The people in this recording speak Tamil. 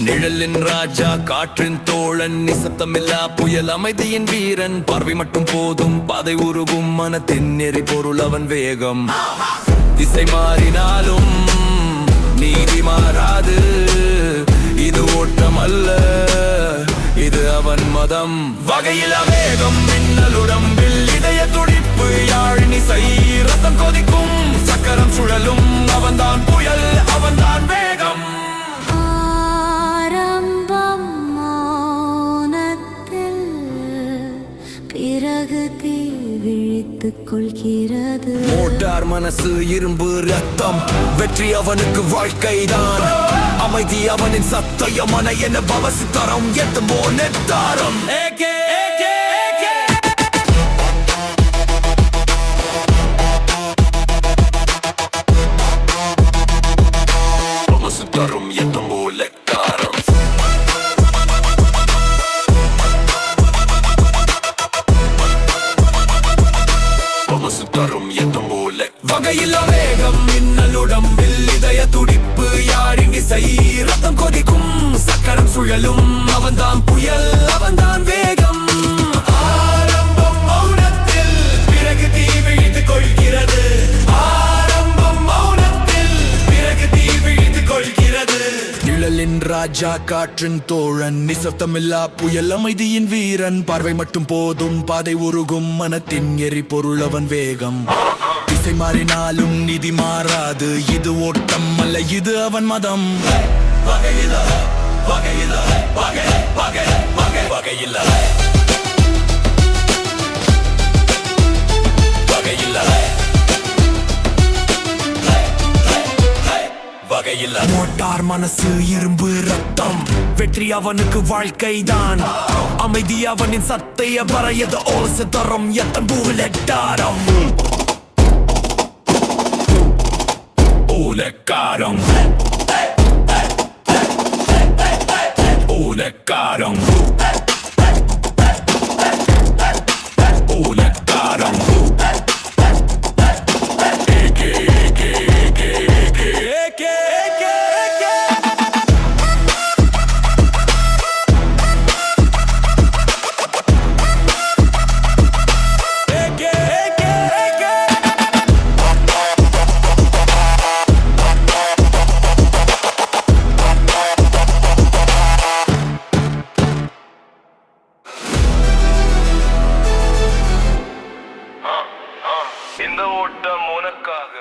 நிழலின் ராஜா காற்றின் தோழன் நிசப்தமில்லா புயல் அமைதியின் வீரன் பார்வை மட்டும் போதும் பாதை உருகும் மனத்தின் நெறி பொருள் அவன் வேகம் திசை மாறினாலும் நீதி மாறாது இது ஓட்டம் அல்ல இது அவன் மதம் வகையில வேகம் மின்னலுடம்பில் இதய துடிப்பு யாழினிசை ரத்தம் கொதிக்கும் சக்கரம் சுழலும் அவன்தான் புயல் அவன்தான் வேகம் பிறகு தீ விழித்துக் கொள்கிறது மோட்டார் மனசு இரும்பு ரத்தம் வெற்றி அவனுக்கு வாழ்க்கைதான் அமைதி அவனின் சத்தயமான என்ன பவசித்தரம் எத்தமோ நெத்தாரம் பவசித்தரம் எத்தமோ லெக்காரம் பவசித்தரம் எத்தமோ வகையில வேகம் மின்னலுடம்பில் இதய துடிப்பு யாழினிசை ரத்தம் கொதிக்கும் சக்கரம் சுழலும் அவன்தான் புயல் அவன்தான் வேகம் ஆரம்பம் மௌனத்தில் பிறகு தீ விழித்துக் கொள்கிறது ஆரம்பம் மௌனத்தில் பிறகு தீ விழித்துக் கொள்கிறது நிழலின் ராஜா காற்றின் தோழன் நிசப்தமில்லா புயல் அமைதியின் வீரன் பார்வை மட்டும் போதும் பாதை உருகும் மனத்தின் எரிபொருள் அவன் வேகம் திசை மாறினாலும் நிதி மாறாது இது ஓட்டம் அல்ல இது அவன் மதம் வகையில வகையில வகை வகை வகை வகையில வகையில வகையில மோட்டார் மனசு இரும்பு ரத்தம் வெற்றி அவனுக்கு வாழ்க்கைதான் அமைதி அவனின் சத்தைய பறையது ஓசை தரம் எத்தன் பூலெட்டாரம் Ulekarong Ulekarong Ulekarong Eke eke eke eke eke eke இந்த ஓட்டம் உனக்காக